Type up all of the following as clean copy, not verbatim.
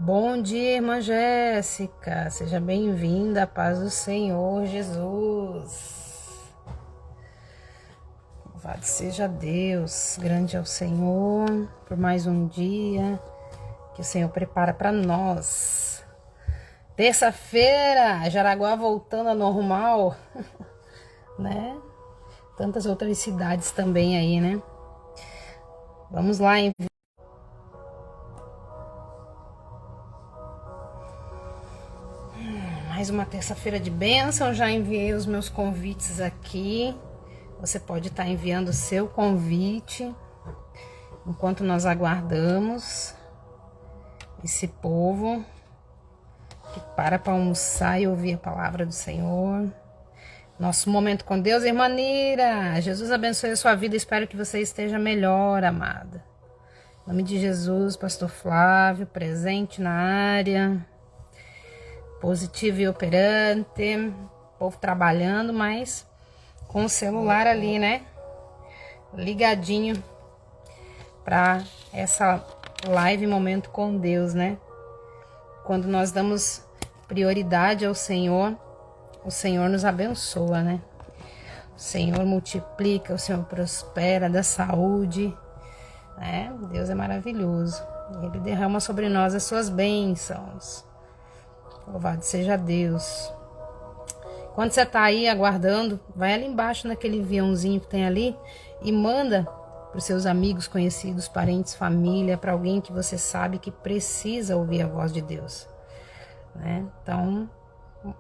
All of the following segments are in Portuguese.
Bom dia, irmã Jéssica. Seja bem-vinda à paz do Senhor Jesus. Louvado seja Deus, grande é o Senhor, por mais um dia que o Senhor prepara para nós. Terça-feira, Jaraguá voltando ao normal, né? Tantas outras cidades também aí, né? Vamos lá, hein? Mais uma terça-feira de bênção, já enviei os meus convites aqui. Você pode estar enviando o seu convite enquanto nós aguardamos esse povo que para almoçar e ouvir a palavra do Senhor. Nosso momento com Deus, irmã Nira. Jesus abençoe a sua vida, espero que você esteja melhor, amada. Em nome de Jesus, pastor Flávio, presente na área. Positivo e operante, povo trabalhando, mas com o celular ali, né? Ligadinho para essa live Momento com Deus, né? Quando nós damos prioridade ao Senhor, o Senhor nos abençoa, né? O Senhor multiplica, o Senhor prospera, dá saúde, né? Deus é maravilhoso. Ele derrama sobre nós as suas bênçãos. Louvado seja Deus. Quando você tá aí aguardando, vai ali embaixo naquele aviãozinho que tem ali e manda para os seus amigos, conhecidos, parentes, família, para alguém que você sabe que precisa ouvir a voz de Deus, né? Então,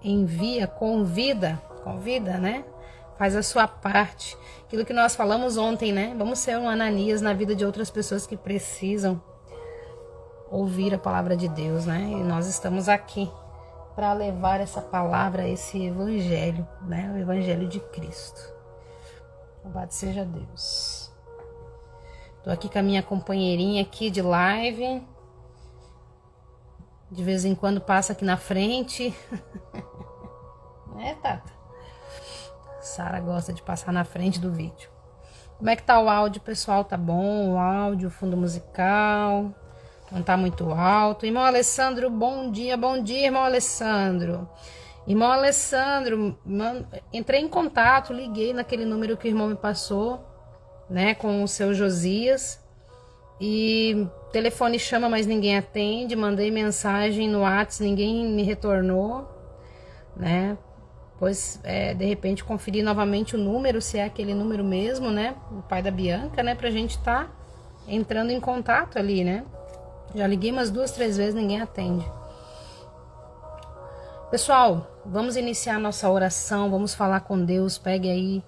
envia, convida, né? Faz a sua parte. Aquilo que nós falamos ontem, né? Vamos ser um Ananias na vida de outras pessoas que precisam ouvir a palavra de Deus, né? E nós estamos aqui para levar essa palavra, esse evangelho, né? O evangelho de Cristo. Louvado seja Deus. Tô aqui com a minha companheirinha aqui de live. De vez em quando passa aqui na frente. Né, Tata? Sara gosta de passar na frente do vídeo. Como é que tá o áudio, pessoal? Tá bom? O áudio, o fundo musical? Não tá muito alto. Irmão Alessandro, bom dia, irmão Alessandro. Irmão Alessandro, entrei em contato, liguei naquele número que o irmão me passou, né, com o seu Josias. E o telefone chama, mas ninguém atende. Mandei mensagem no WhatsApp, ninguém me retornou, né? Pois, de repente, conferi novamente o número, se é aquele número mesmo, né? O pai da Bianca, né? Pra gente tá entrando em contato ali, né? Já liguei umas 2, 3 vezes, ninguém atende. Pessoal, vamos iniciar nossa oração, vamos falar com Deus. Pegue aí,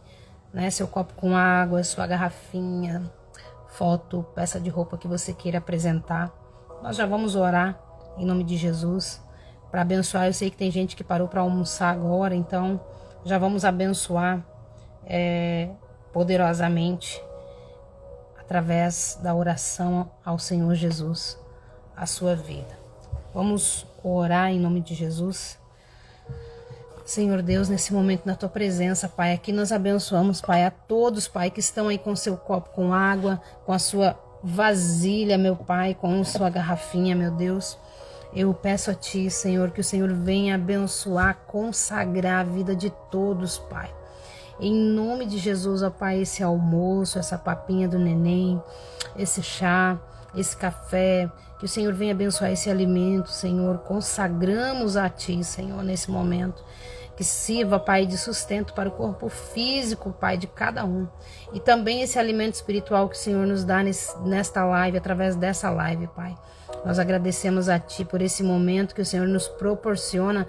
né, seu copo com água, sua garrafinha, foto, peça de roupa que você queira apresentar. Nós já vamos orar em nome de Jesus para abençoar. Eu sei que tem gente que parou para almoçar agora, então já vamos abençoar poderosamente através da oração ao Senhor Jesus a sua vida. Vamos orar em nome de Jesus. Senhor Deus, nesse momento na tua presença, Pai, aqui nós abençoamos, Pai, a todos, Pai, que estão aí com seu copo com água, com a sua vasilha, meu Pai, com sua garrafinha, meu Deus. Eu peço a Ti, Senhor, que o Senhor venha abençoar, consagrar a vida de todos, Pai. Em nome de Jesus, ó Pai, esse almoço, essa papinha do neném, esse chá, esse café, que o Senhor venha abençoar esse alimento, Senhor. Consagramos a Ti, Senhor, nesse momento. Que sirva, Pai, de sustento para o corpo físico, Pai, de cada um. E também esse alimento espiritual que o Senhor nos dá nesta live, através dessa live, Pai. Nós agradecemos a Ti por esse momento que o Senhor nos proporciona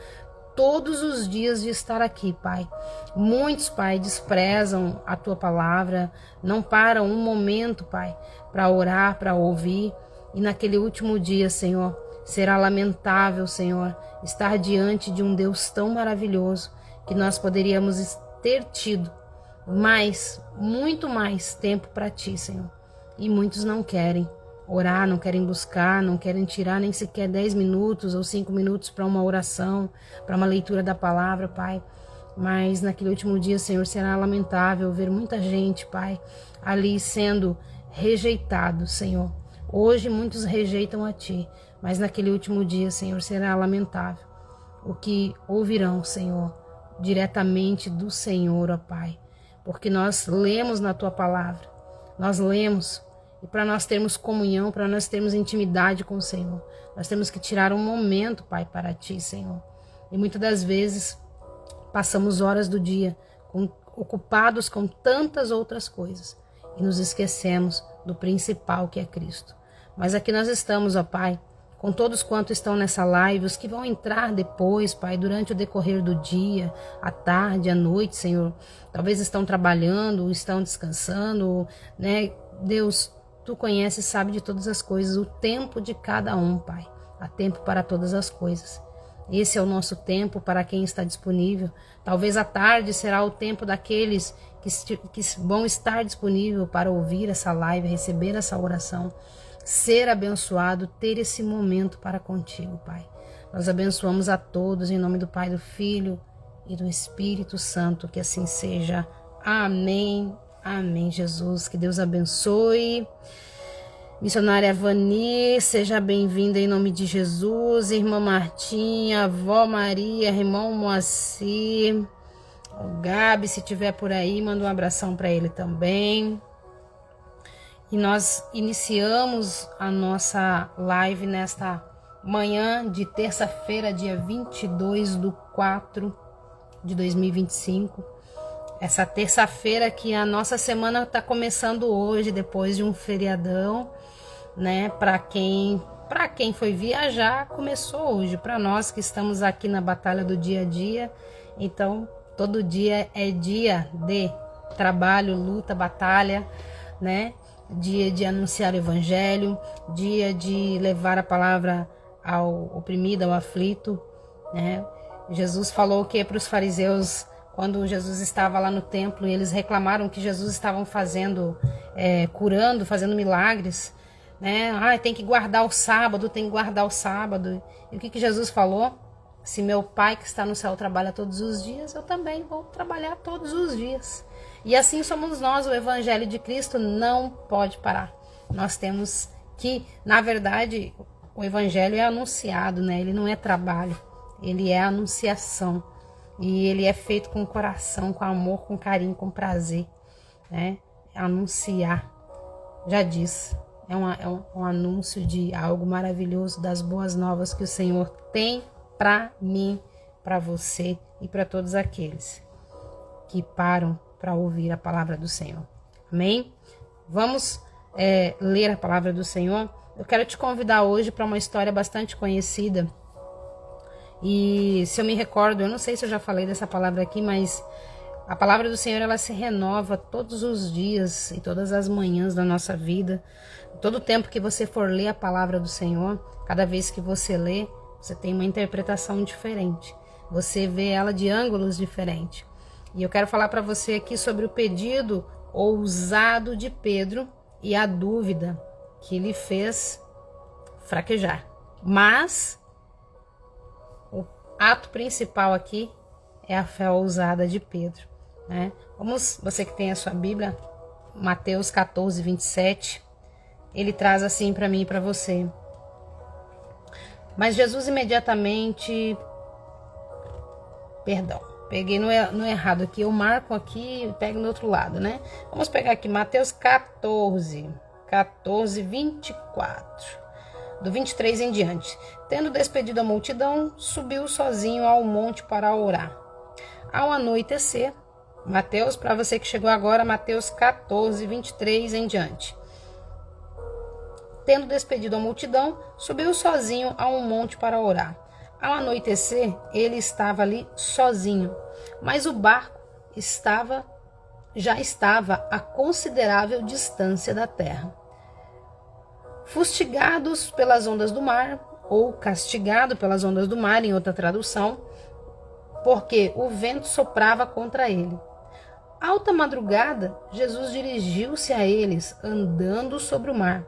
todos os dias de estar aqui, Pai. Muitos, Pai, desprezam a Tua palavra, não param um momento, Pai, para orar, para ouvir. E naquele último dia, Senhor, será lamentável, Senhor, estar diante de um Deus tão maravilhoso que nós poderíamos ter tido mais, muito mais tempo para Ti, Senhor. E muitos não querem orar, não querem buscar, não querem tirar nem sequer 10 minutos ou 5 minutos para uma oração, para uma leitura da palavra, Pai. Mas naquele último dia, Senhor, será lamentável ver muita gente, Pai, ali sendo rejeitado, Senhor. Hoje muitos rejeitam a Ti, Mas naquele último dia, Senhor, será lamentável o que ouvirão, Senhor, diretamente do Senhor, ó Pai. Porque nós lemos na Tua palavra, nós lemos, e para nós termos comunhão, para nós termos intimidade com o Senhor, nós temos que tirar um momento, Pai, para Ti, Senhor. E muitas das vezes passamos horas do dia ocupados com tantas outras coisas e nos esquecemos do principal, que é Cristo. Mas aqui nós estamos, ó Pai, com todos quantos estão nessa live, os que vão entrar depois, Pai, durante o decorrer do dia, à tarde, à noite, Senhor. Talvez estão trabalhando, estão descansando, né? Deus, Tu conheces e sabe de todas as coisas, o tempo de cada um, Pai. Há tempo para todas as coisas. Esse é o nosso tempo para quem está disponível. Talvez à tarde será o tempo daqueles que vão estar disponíveis para ouvir essa live, receber essa oração, ser abençoado, ter esse momento para contigo, Pai. Nós abençoamos a todos em nome do Pai, do Filho e do Espírito Santo, que assim seja. Amém. Amém, Jesus. Que Deus abençoe. Missionária Vani, seja bem-vinda em nome de Jesus. Irmã Martinha, avó Maria, irmão Moacir, o Gabi, se tiver por aí, manda um abração para ele também. E nós iniciamos a nossa live nesta manhã de terça-feira, dia 22/4/2025. Essa terça-feira que a nossa semana está começando hoje, depois de um feriadão, né? Para quem foi viajar, começou hoje. Para nós que estamos aqui na batalha do dia a dia, então todo dia é dia de trabalho, luta, batalha, né? Dia de anunciar o evangelho, dia de levar a palavra ao oprimido, ao aflito, né? Jesus falou o que para os fariseus quando Jesus estava lá no templo e eles reclamaram que Jesus estava curando, fazendo milagres, né? Tem que guardar o sábado, tem que guardar o sábado. E o que Jesus falou? Se meu Pai que está no céu trabalha todos os dias, eu também vou trabalhar todos os dias. E assim somos nós, o Evangelho de Cristo não pode parar. Nós temos que, na verdade, o Evangelho é anunciado, né? Ele não é trabalho, ele é anunciação. E ele é feito com coração, com amor, com carinho, com prazer, né? Anunciar, já disse, é um anúncio de algo maravilhoso, das boas novas que o Senhor tem para mim, para você e para todos aqueles que param para ouvir a palavra do Senhor. Amém? Vamos ler a palavra do Senhor. Eu quero te convidar hoje para uma história bastante conhecida. E se eu me recordo, eu não sei se eu já falei dessa palavra aqui, mas a palavra do Senhor, ela se renova todos os dias e todas as manhãs da nossa vida. Todo tempo que você for ler a palavra do Senhor, cada vez que você lê, você tem uma interpretação diferente. Você vê ela de ângulos diferentes. E eu quero falar para você aqui sobre o pedido ousado de Pedro e a dúvida que lhe fez fraquejar. Mas o ato principal aqui é a fé ousada de Pedro, né? Você que tem a sua Bíblia, Mateus 14:27, ele traz assim para mim e para você. Mas Jesus imediatamente... Perdão, peguei no errado aqui, eu marco aqui e pego no outro lado, né? Vamos pegar aqui Mateus 14:24. Do 23 em diante. Tendo despedido a multidão, subiu sozinho ao monte para orar. Ao anoitecer, Mateus, para você que chegou agora, Mateus 14:23 em diante. Tendo despedido a multidão, subiu sozinho a um monte para orar. Ao anoitecer, ele estava ali sozinho, mas o barco já estava a considerável distância da terra. Fustigados pelas ondas do mar, ou castigado pelas ondas do mar, em outra tradução, porque o vento soprava contra ele. Alta madrugada, Jesus dirigiu-se a eles, andando sobre o mar.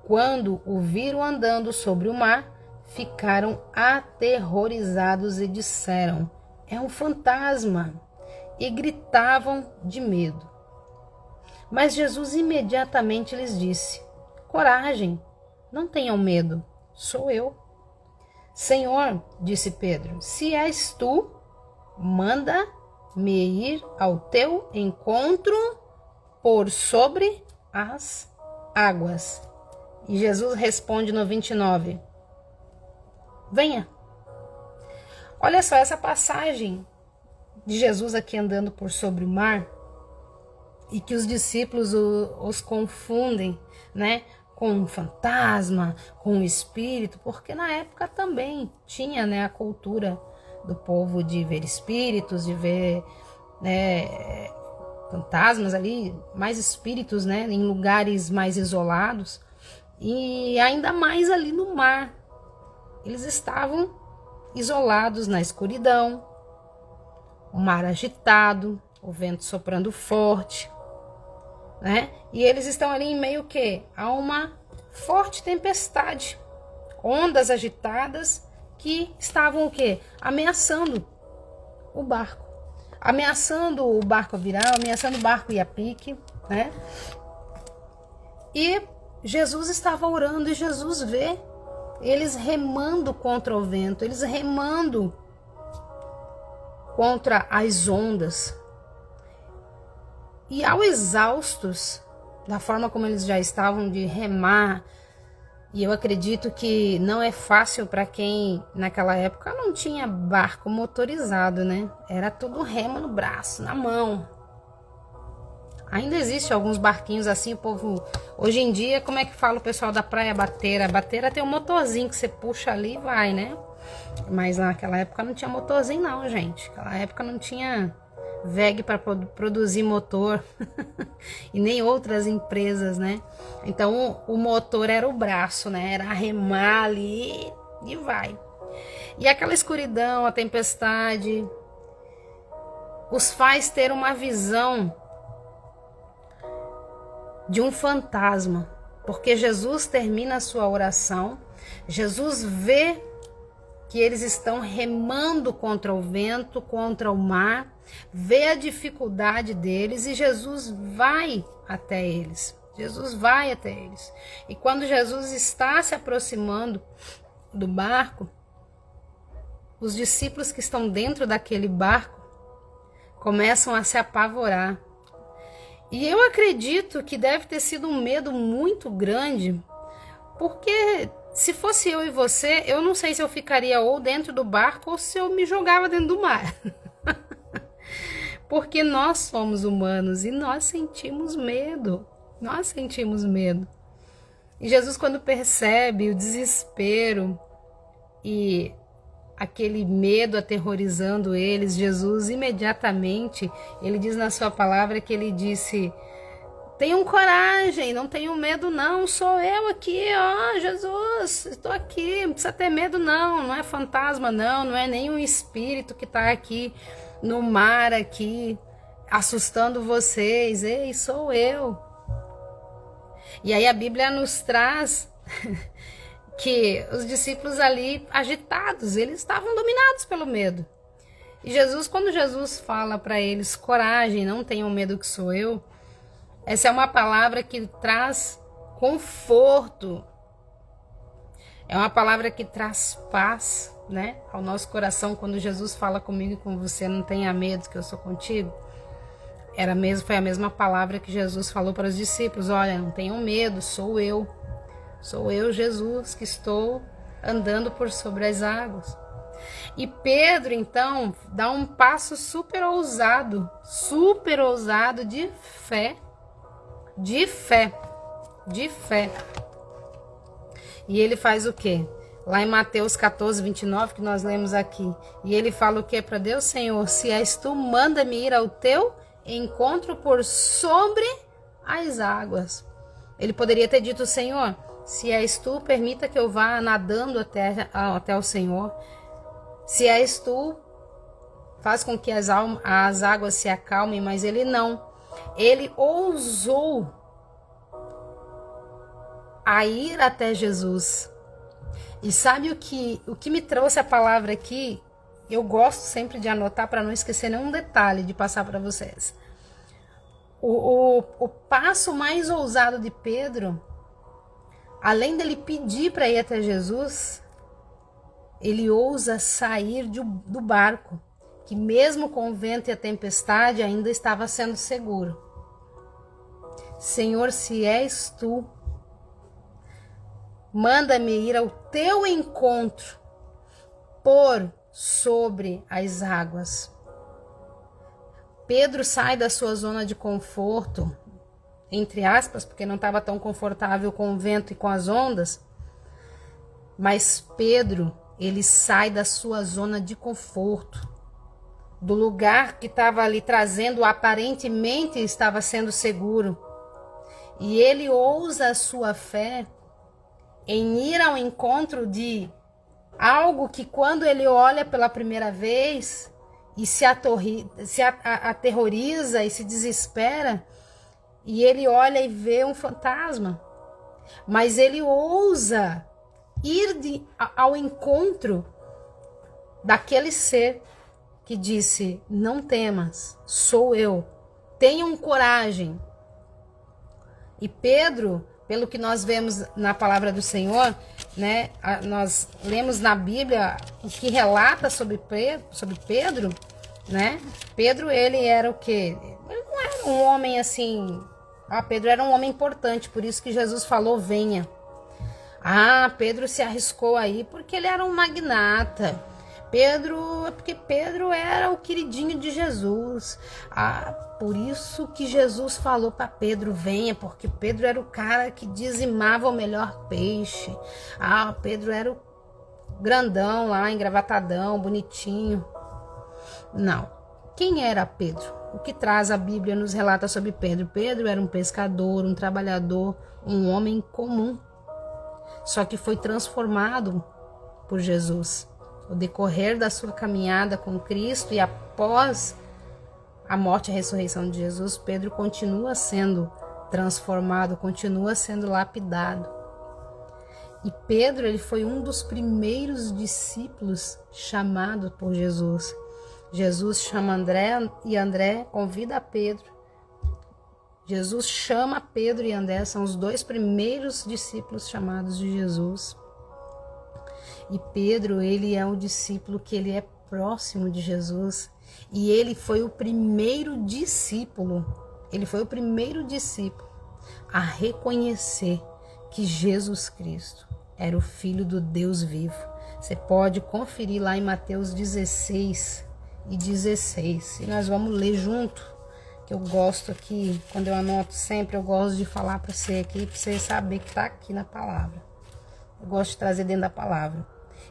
Quando o viram andando sobre o mar, ficaram aterrorizados e disseram: é um fantasma! E gritavam de medo. Mas Jesus imediatamente lhes disse: coragem, não tenham medo, sou eu. Senhor, disse Pedro, se és tu, manda-me ir ao teu encontro por sobre as águas. E Jesus responde no 29, venha. Olha só essa passagem de Jesus aqui andando por sobre o mar, e que os discípulos os confundem, né, com um fantasma, com um espírito, porque na época também tinha, né, a cultura do povo de ver espíritos, de ver, né, fantasmas ali, mais espíritos, né, em lugares mais isolados, e ainda mais ali no mar. Eles estavam isolados na escuridão, o mar agitado, o vento soprando forte, né? E eles estão ali em meio a uma forte tempestade, ondas agitadas que estavam ameaçando o barco, ameaçando o barco virar, ameaçando o barco ir a pique, né? E Jesus estava orando e Jesus vê eles remando contra o vento, eles remando contra as ondas. E ao exaustos, da forma como eles já estavam de remar, e eu acredito que não é fácil para quem naquela época não tinha barco motorizado, né? Era tudo remo no braço, na mão. Ainda existe alguns barquinhos assim, o povo... Hoje em dia, como é que fala o pessoal da praia Bateira? A Bateira tem um motorzinho que você puxa ali e vai, né? Mas naquela época não tinha motorzinho não, gente. Naquela época não tinha VEG para produzir motor e nem outras empresas, né? Então o motor era o braço, né? Era remar ali e vai. E aquela escuridão, a tempestade, os faz ter uma visão de um fantasma, porque Jesus termina a sua oração, Jesus vê que eles estão remando contra o vento, contra o mar, vê a dificuldade deles e Jesus vai até eles. Jesus vai até eles. E quando Jesus está se aproximando do barco, os discípulos que estão dentro daquele barco começam a se apavorar. E eu acredito que deve ter sido um medo muito grande, porque se fosse eu e você, eu não sei se eu ficaria ou dentro do barco ou se eu me jogava dentro do mar. Porque nós somos humanos e nós sentimos medo. Nós sentimos medo. E Jesus, quando percebe o desespero e aquele medo aterrorizando eles, Jesus imediatamente, ele diz na sua palavra que ele disse: tenham coragem, não tenham medo não, sou eu aqui, ó, Jesus, estou aqui, não precisa ter medo não é fantasma não é nenhum espírito que está aqui no mar aqui, assustando vocês, ei, sou eu. E aí a Bíblia nos traz que os discípulos ali agitados, eles estavam dominados pelo medo. E Jesus, quando Jesus fala para eles, coragem, não tenham medo que sou eu, essa é uma palavra que traz conforto, é uma palavra que traz paz, né, ao nosso coração. Quando Jesus fala comigo e com você, não tenha medo que eu sou contigo, foi a mesma palavra que Jesus falou para os discípulos, olha, não tenham medo, sou eu, Jesus, que estou andando por sobre as águas. E Pedro, então, dá um passo super ousado de fé, E ele faz o quê? Lá em Mateus 14, 29, que nós lemos aqui. E ele fala o quê para Deus? Senhor, se és tu, manda-me ir ao teu encontro por sobre as águas. Ele poderia ter dito, Senhor, se és tu, permita que eu vá nadando até o Senhor. Se és tu, faz com que as águas se acalmem, mas ele não. Ele ousou a ir até Jesus. E sabe o que me trouxe a palavra aqui? Eu gosto sempre de anotar para não esquecer nenhum detalhe de passar para vocês. O passo mais ousado de Pedro, além dele pedir para ir até Jesus, ele ousa sair do barco, que mesmo com o vento e a tempestade ainda estava sendo seguro. Senhor, se és tu, manda-me ir ao teu encontro por sobre as águas. Pedro sai da sua zona de conforto, entre aspas, porque não estava tão confortável com o vento e com as ondas, mas Pedro, ele sai da sua zona de conforto, do lugar que estava ali trazendo, aparentemente estava sendo seguro, e ele ousa a sua fé em ir ao encontro de algo que, quando ele olha pela primeira vez e se aterroriza e se desespera, e ele olha e vê um fantasma, mas ele ousa ir ao encontro daquele ser que disse: não temas, sou eu, tenham coragem. E Pedro, pelo que nós vemos na palavra do Senhor, né, nós lemos na Bíblia o que relata sobre Pedro, né? Pedro, ele era o quê? Ele não era um homem assim... Pedro era um homem importante, por isso que Jesus falou: venha. Pedro se arriscou aí porque ele era um magnata. Porque Pedro era o queridinho de Jesus. Por isso que Jesus falou para Pedro: venha, porque Pedro era o cara que dizimava o melhor peixe. Pedro era o grandão lá, engravatadão, bonitinho. Não. Quem era Pedro? O que traz a Bíblia nos relata sobre Pedro? Pedro era um pescador, um trabalhador, um homem comum. Só que foi transformado por Jesus. O decorrer da sua caminhada com Cristo, e após a morte e a ressurreição de Jesus, Pedro continua sendo transformado, continua sendo lapidado. E Pedro, ele foi um dos primeiros discípulos chamados por Jesus. Jesus chama André, e André convida Pedro. Jesus chama Pedro e André, são os dois primeiros discípulos chamados de Jesus. E Pedro, ele é um discípulo que ele é próximo de Jesus. E ele foi o primeiro discípulo, a reconhecer que Jesus Cristo era o Filho do Deus vivo. Você pode conferir lá em Mateus 16 e 16. E nós vamos ler junto, que eu gosto aqui, quando eu anoto sempre, eu gosto de falar para você aqui, para você saber que está aqui na palavra. Eu gosto de trazer dentro da palavra.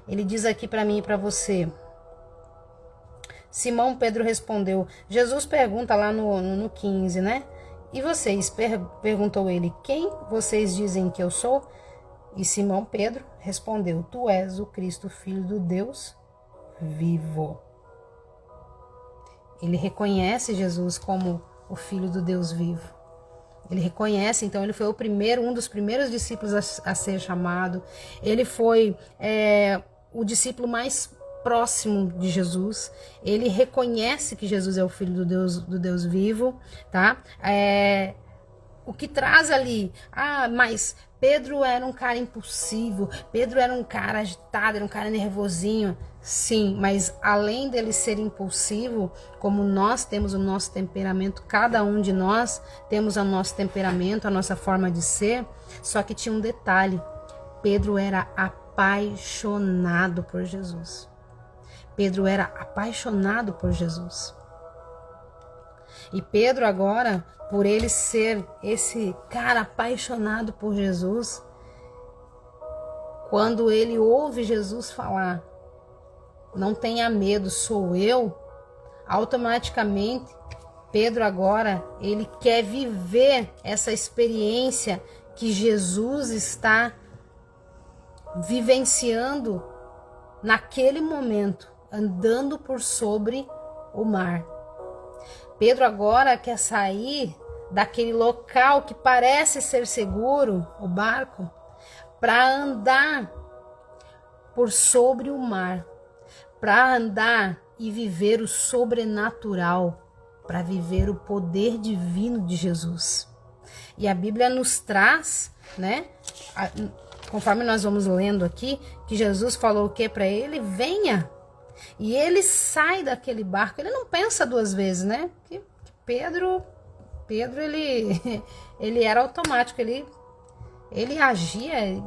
Ele diz aqui para mim e para você: Simão Pedro respondeu. Jesus pergunta lá no 15, né? E vocês? Perguntou ele: quem vocês dizem que eu sou? E Simão Pedro respondeu: tu és o Cristo, Filho do Deus vivo. Ele reconhece Jesus como o Filho do Deus vivo. Ele reconhece, então ele foi um dos primeiros discípulos a ser chamado. Ele foi o discípulo mais próximo de Jesus. Ele reconhece que Jesus é o Filho do Deus vivo, tá? O que traz ali, mas Pedro era um cara impulsivo, Pedro era um cara agitado, era um cara nervosinho. Sim, mas além dele ser impulsivo, como nós temos o nosso temperamento, cada um de nós temos o nosso temperamento, a nossa forma de ser, só que tinha um detalhe: Pedro era apaixonado por Jesus. Pedro era apaixonado por Jesus. E Pedro agora, por ele ser esse cara apaixonado por Jesus, quando ele ouve Jesus falar: não tenha medo, sou eu, automaticamente Pedro agora, ele quer viver essa experiência que Jesus está vivenciando naquele momento, andando por sobre o mar. Pedro agora quer sair daquele local que parece ser seguro, o barco, para andar por sobre o mar, para andar e viver o sobrenatural, para viver o poder divino de Jesus. E a Bíblia nos traz, né, conforme nós vamos lendo aqui, que Jesus falou o que para ele? Venha. E ele sai daquele barco, ele não pensa duas vezes, né? Que Pedro ele era automático, ele agia,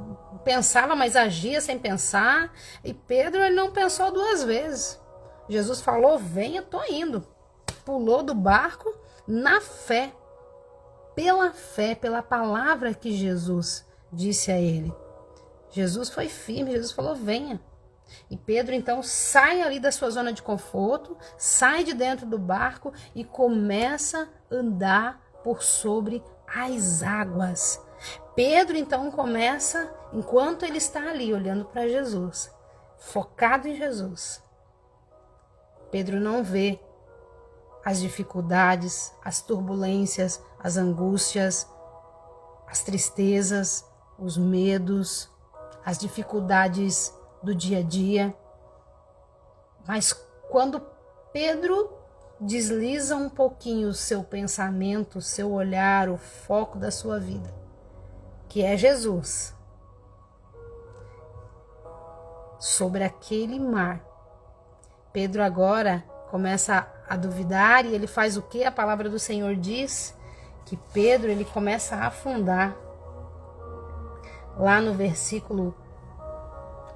pensava, mas agia sem pensar. E Pedro, ele não pensou duas vezes. Jesus falou, venha, tô indo. Pulou do barco na fé, pela palavra que Jesus disse a ele. Jesus foi firme, Jesus falou, venha. E Pedro então sai ali da sua zona de conforto, sai de dentro do barco e começa a andar por sobre as águas. Pedro então começa, enquanto ele está ali olhando para Jesus, focado em Jesus, Pedro não vê as dificuldades, as turbulências, as angústias, as tristezas, os medos, as dificuldades do dia a dia. Mas quando Pedro desliza um pouquinho o seu pensamento, o seu olhar, o foco da sua vida, que é Jesus, sobre aquele mar, Pedro agora começa a duvidar e ele faz o que? A palavra do Senhor diz que Pedro, ele começa a afundar. Lá no versículo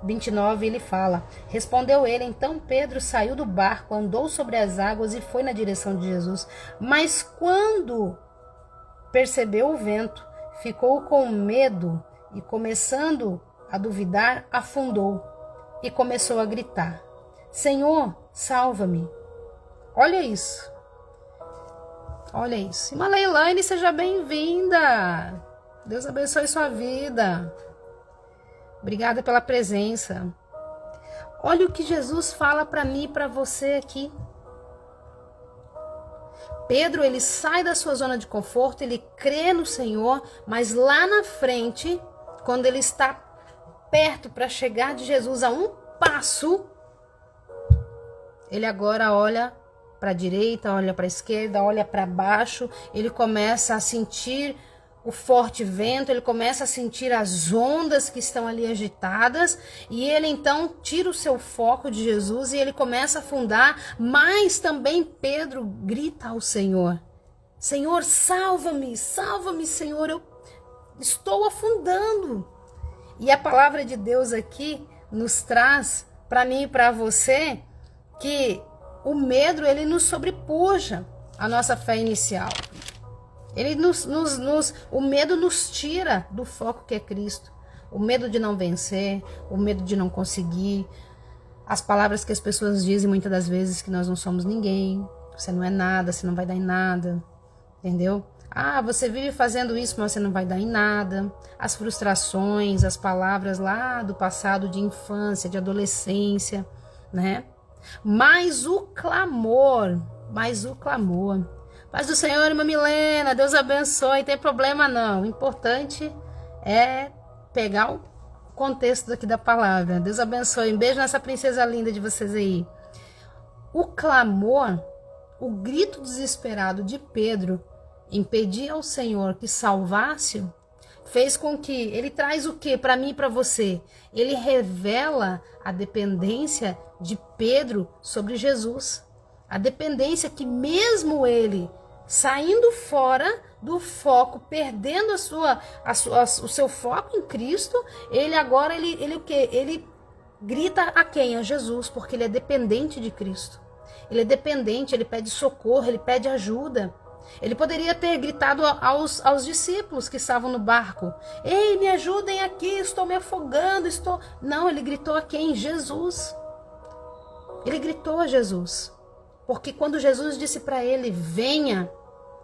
29 ele fala, respondeu ele, então Pedro saiu do barco, andou sobre as águas e foi na direção de Jesus. Mas quando percebeu o vento, ficou com medo e, começando a duvidar, afundou e começou a gritar, Senhor, salva-me. Olha isso. Olha isso. Irmã Leilane, seja bem-vinda. Deus abençoe sua vida. Obrigada pela presença. Olha o que Jesus fala para mim e para você aqui. Pedro, ele sai da sua zona de conforto, ele crê no Senhor, mas lá na frente, quando ele está perto para chegar de Jesus a um passo, ele agora olha para a direita, olha para a esquerda, olha para baixo, ele começa a sentir o forte vento, ele começa a sentir as ondas que estão ali agitadas, e ele então tira o seu foco de Jesus e ele começa a afundar, mas também Pedro grita ao Senhor, Senhor, salva-me, salva-me, Senhor, eu estou afundando. E a palavra de Deus aqui nos traz, para mim e para você, que o medo, ele nos sobrepuja a nossa fé inicial. O medo nos tira do foco que é Cristo. O medo de não vencer, o medo de não conseguir. As palavras que as pessoas dizem muitas das vezes, que nós não somos ninguém, você não é nada, você não vai dar em nada, entendeu? Ah, você vive fazendo isso, mas você não vai dar em nada. As frustrações, as palavras lá do passado, de infância, de adolescência, né? Mas o clamor, Paz do Senhor, irmã Milena, Deus abençoe, não tem problema não. O importante é pegar o contexto aqui da palavra. Deus abençoe, um beijo nessa princesa linda de vocês aí. O clamor, o grito desesperado de Pedro em pedir ao Senhor que salvasse, fez com que ele traz o que para mim e para você? Ele revela a dependência de Pedro sobre Jesus. A dependência que mesmo ele saindo fora do foco, perdendo o seu foco em Cristo, ele agora, ele o quê? Ele grita a quem? A Jesus, porque ele é dependente de Cristo. Ele é dependente, ele pede socorro, ele pede ajuda. Ele poderia ter gritado aos discípulos que estavam no barco, ei, me ajudem aqui, estou me afogando, Não, ele gritou a quem? Jesus. Ele gritou a Jesus. Porque quando Jesus disse para ele, venha,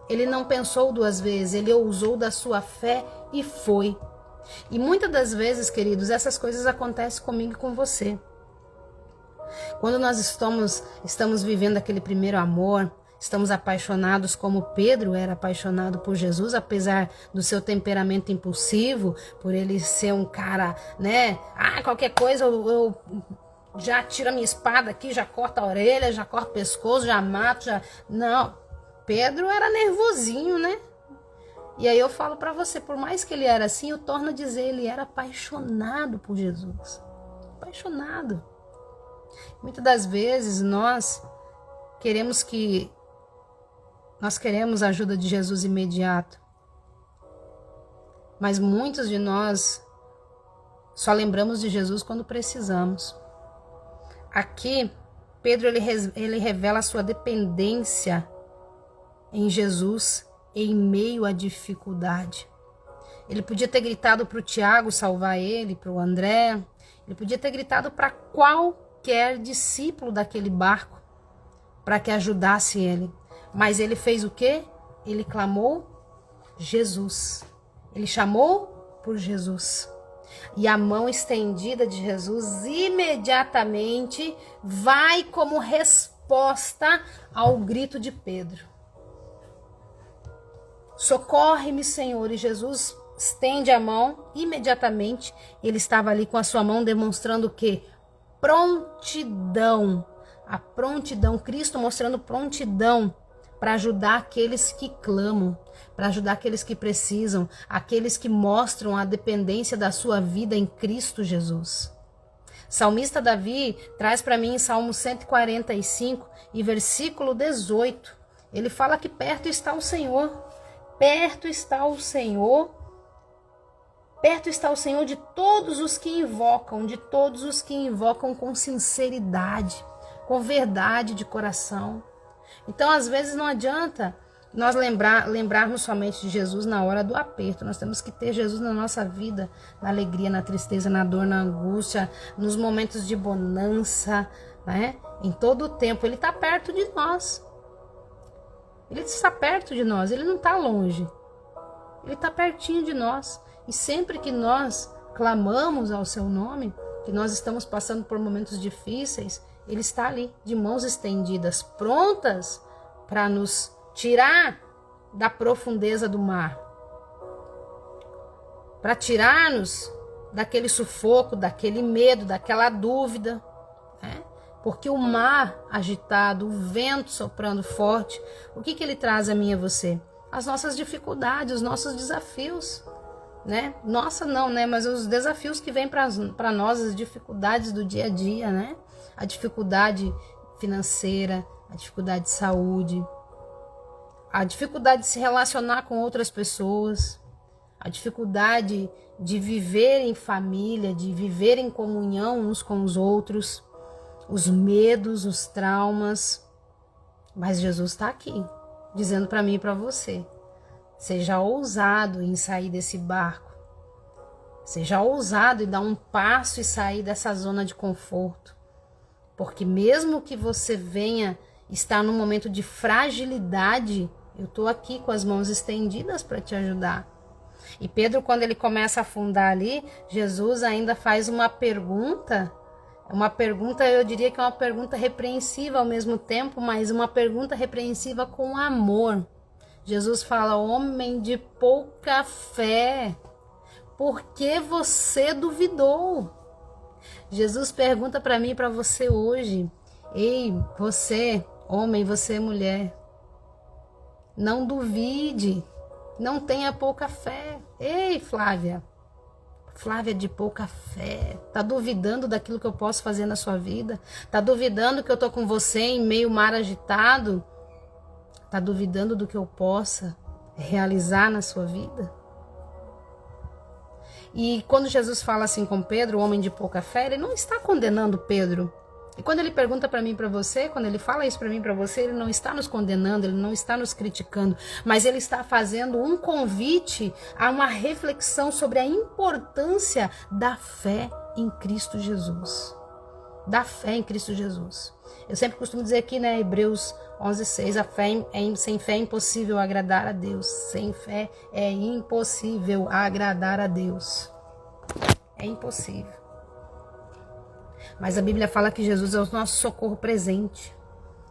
ele não pensou duas vezes, ele ousou da sua fé e foi. E muitas das vezes, queridos, essas coisas acontecem comigo e com você. Quando nós estamos vivendo aquele primeiro amor, estamos apaixonados como Pedro era apaixonado por Jesus, apesar do seu temperamento impulsivo, por ele ser um cara, né? Qualquer coisa eu já tiro a minha espada aqui, já corto a orelha, já corto o pescoço, já mato, já... Não, Pedro era nervosinho, né? E aí eu falo para você, por mais que ele era assim, eu torno a dizer, ele era apaixonado por Jesus. Apaixonado. Muitas das vezes nós queremos a ajuda de Jesus imediato. Mas muitos de nós só lembramos de Jesus quando precisamos. Aqui, Pedro ele revela a sua dependência em Jesus em meio à dificuldade. Ele podia ter gritado para o Tiago salvar ele, para o André. Ele podia ter gritado para qualquer discípulo daquele barco para que ajudasse ele. Mas ele fez o quê? Ele clamou Jesus. Ele chamou por Jesus. E a mão estendida de Jesus imediatamente vai como resposta ao grito de Pedro. Socorre-me, Senhor. E Jesus estende a mão, imediatamente ele estava ali com a sua mão demonstrando o quê? Prontidão. A prontidão, Cristo mostrando prontidão para ajudar aqueles que clamam, para ajudar aqueles que precisam, aqueles que mostram a dependência da sua vida em Cristo Jesus. Salmista Davi traz para mim em Salmo 145 e versículo 18, ele fala que perto está o Senhor, perto está o Senhor de todos os que invocam com sinceridade, com verdade de coração. Então, às vezes, não adianta nós lembrarmos somente de Jesus na hora do aperto. Nós temos que ter Jesus na nossa vida, na alegria, na tristeza, na dor, na angústia, nos momentos de bonança, né? Em todo o tempo. Ele está perto de nós. Ele está perto de nós, ele não está longe. Ele está pertinho de nós. E sempre que nós clamamos ao seu nome, que nós estamos passando por momentos difíceis, ele está ali, de mãos estendidas, prontas para nos tirar da profundeza do mar. Para tirar-nos daquele sufoco, daquele medo, daquela dúvida, né? Porque o mar agitado, o vento soprando forte, o que ele traz a mim e a você? As nossas dificuldades, os nossos desafios, né? Nossa não, né? Mas os desafios que vêm para nós, as dificuldades do dia a dia, né? A dificuldade financeira, a dificuldade de saúde, a dificuldade de se relacionar com outras pessoas, a dificuldade de viver em família, de viver em comunhão uns com os outros, os medos, os traumas. Mas Jesus está aqui, dizendo para mim e para você, seja ousado em sair desse barco, seja ousado em dar um passo e sair dessa zona de conforto. Porque mesmo que você venha estar num momento de fragilidade, eu estou aqui com as mãos estendidas para te ajudar. E Pedro, quando ele começa a afundar ali, Jesus ainda faz uma pergunta, eu diria que é uma pergunta repreensiva ao mesmo tempo, mas uma pergunta repreensiva com amor. Jesus fala, homem de pouca fé, por que você duvidou? Jesus pergunta para mim e para você hoje, ei, você, homem, você, mulher, não duvide, não tenha pouca fé. Ei, Flávia de pouca fé, tá duvidando daquilo que eu posso fazer na sua vida? Tá duvidando que eu tô com você em meio mar agitado? Tá duvidando do que eu possa realizar na sua vida? E quando Jesus fala assim com Pedro, o homem de pouca fé, ele não está condenando Pedro. E quando ele pergunta para mim e para você, quando ele fala isso para mim e para você, ele não está nos condenando, ele não está nos criticando, mas ele está fazendo um convite a uma reflexão sobre a importância da fé em Cristo Jesus. Da fé em Cristo Jesus. Eu sempre costumo dizer aqui, né, Hebreus 11:6, sem fé é impossível agradar a Deus. Sem fé é impossível agradar a Deus. É impossível. Mas a Bíblia fala que Jesus é o nosso socorro presente.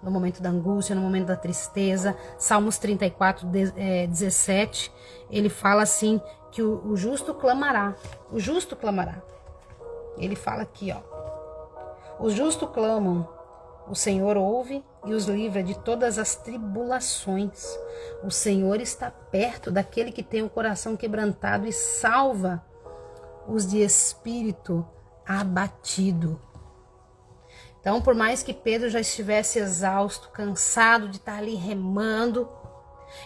No momento da angústia, no momento da tristeza. Salmos 34:17, ele fala assim, que o justo clamará. O justo clamará. Ele fala aqui, ó. Os justos clamam O Senhor ouve e os livra de todas as tribulações. O Senhor está perto daquele que tem o coração quebrantado e salva os de espírito abatido. Então, por mais que Pedro já estivesse exausto, cansado de estar ali remando,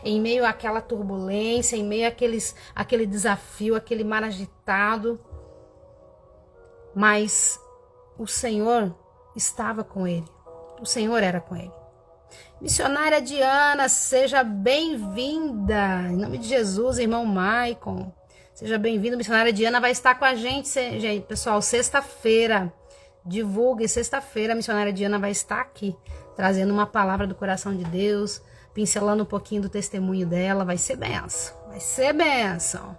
em meio àquela turbulência, em meio àquele desafio, aquele mar agitado, mas o Senhor estava com ele. O Senhor era com ele. Missionária Diana, seja bem-vinda. Em nome de Jesus, irmão Maicon. Seja bem-vindo. Missionária Diana vai estar com a gente, gente. Pessoal, sexta-feira. Divulgue, sexta-feira a missionária Diana vai estar aqui, trazendo uma palavra do coração de Deus, pincelando um pouquinho do testemunho dela. Vai ser benção. Vai ser benção.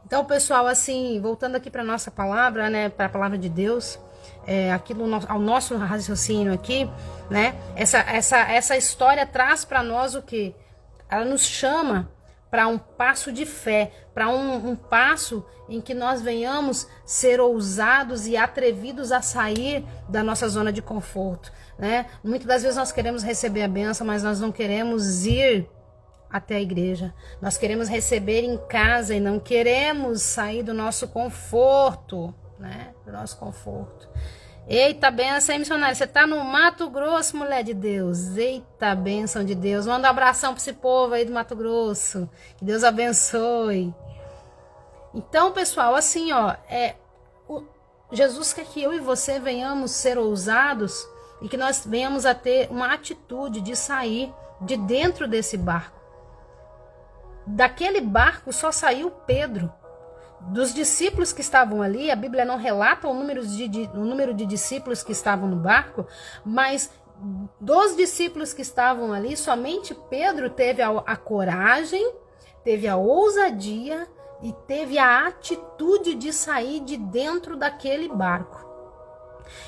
Então, pessoal, assim, voltando aqui para nossa palavra, né, para a palavra de Deus, aqui ao nosso raciocínio aqui, né, essa história traz para nós o que? Ela nos chama para um passo de fé, para um passo em que nós venhamos ser ousados e atrevidos a sair da nossa zona de conforto, né? Muitas das vezes nós queremos receber a bênção, mas nós não queremos ir até a igreja. Nós queremos receber em casa e não queremos sair do nosso conforto, né? Do nosso conforto. Eita, benção, hein, missionário? Você tá no Mato Grosso, mulher de Deus. Eita, benção de Deus. Manda um abração para esse povo aí do Mato Grosso. Que Deus abençoe. Então, pessoal, assim, ó, Jesus quer que eu e você venhamos ser ousados e que nós venhamos a ter uma atitude de sair de dentro desse barco. Daquele barco só saiu Pedro. Dos discípulos que estavam ali, a Bíblia não relata o número de discípulos que estavam no barco, mas dos discípulos que estavam ali, somente Pedro teve a coragem, teve a ousadia e teve a atitude de sair de dentro daquele barco.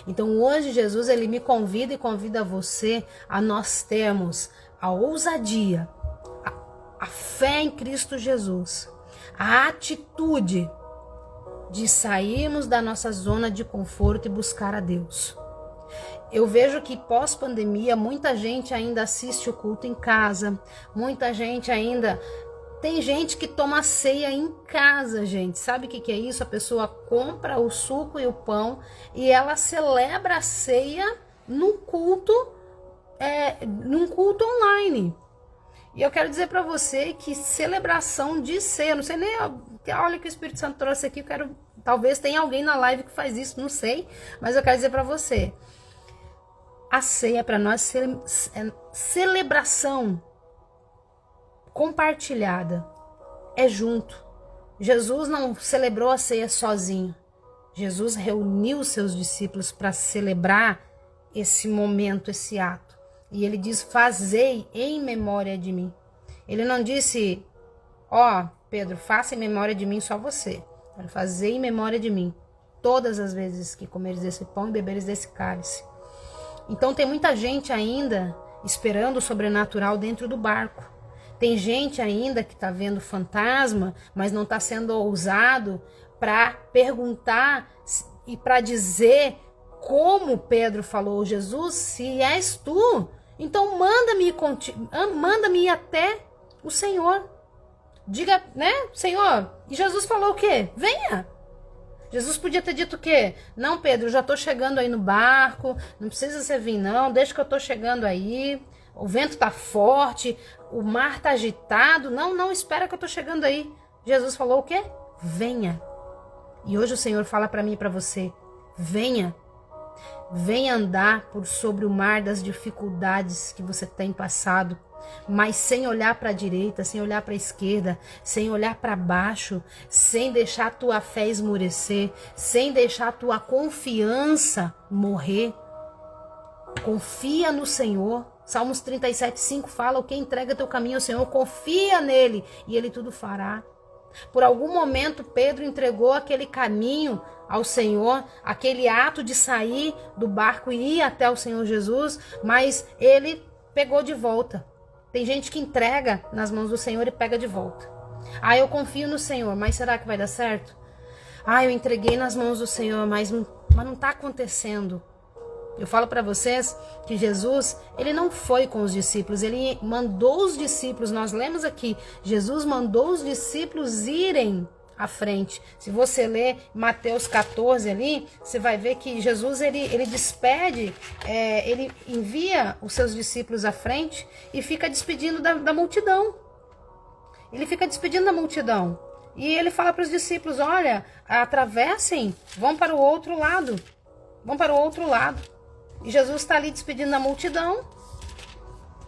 Então hoje Jesus ele me convida e convida você a nós termos a ousadia, a fé em Cristo Jesus, a atitude de sairmos da nossa zona de conforto e buscar a Deus. Eu vejo que pós-pandemia muita gente ainda assiste o culto em casa, muita gente ainda... Tem gente que toma ceia em casa, gente. Sabe o que é isso? A pessoa compra o suco e o pão e ela celebra a ceia num culto online. E eu quero dizer para você que celebração de ceia, não sei nem, olha que o Espírito Santo trouxe aqui, talvez tenha alguém na live que faz isso, não sei, mas eu quero dizer para você, a ceia para nós é celebração compartilhada, é junto. Jesus não celebrou a ceia sozinho. Jesus reuniu os seus discípulos para celebrar esse momento, esse ato. E ele diz, fazei em memória de mim. Ele não disse, Pedro, faça em memória de mim só você. Ele fazei em memória de mim todas as vezes que comeres desse pão e beberes desse cálice. Então tem muita gente ainda esperando o sobrenatural dentro do barco. Tem gente ainda que está vendo fantasma, mas não está sendo ousado para perguntar e para dizer como Pedro falou, Jesus, se és tu, então manda-me ir até o Senhor. Diga, né, Senhor? E Jesus falou o quê? Venha. Jesus podia ter dito o quê? Não, Pedro, já estou chegando aí no barco, não precisa você vir não, deixa que eu estou chegando aí. O vento tá forte, o mar tá agitado. Não, espera que eu tô chegando aí. Jesus falou o quê? Venha. E hoje o Senhor fala para mim e para você, venha. Venha andar por sobre o mar das dificuldades que você tem passado, mas sem olhar para a direita, sem olhar para a esquerda, sem olhar para baixo, sem deixar a tua fé esmorecer, sem deixar a tua confiança morrer. Confia no Senhor. Salmos 37:5 fala, o que entrega teu caminho ao Senhor, confia nele e ele tudo fará. Por algum momento Pedro entregou aquele caminho ao Senhor, aquele ato de sair do barco e ir até o Senhor Jesus, mas ele pegou de volta. Tem gente que entrega nas mãos do Senhor e pega de volta. Eu confio no Senhor, mas será que vai dar certo? Eu entreguei nas mãos do Senhor, mas não está acontecendo. Eu falo para vocês que Jesus, ele não foi com os discípulos, ele mandou os discípulos, nós lemos aqui, Jesus mandou os discípulos irem à frente. Se você ler Mateus 14 ali, você vai ver que Jesus, ele despede, ele envia os seus discípulos à frente e fica despedindo da multidão. Ele fica despedindo da multidão. E ele fala para os discípulos, olha, atravessem, vão para o outro lado. Vão para o outro lado. E Jesus está ali despedindo da multidão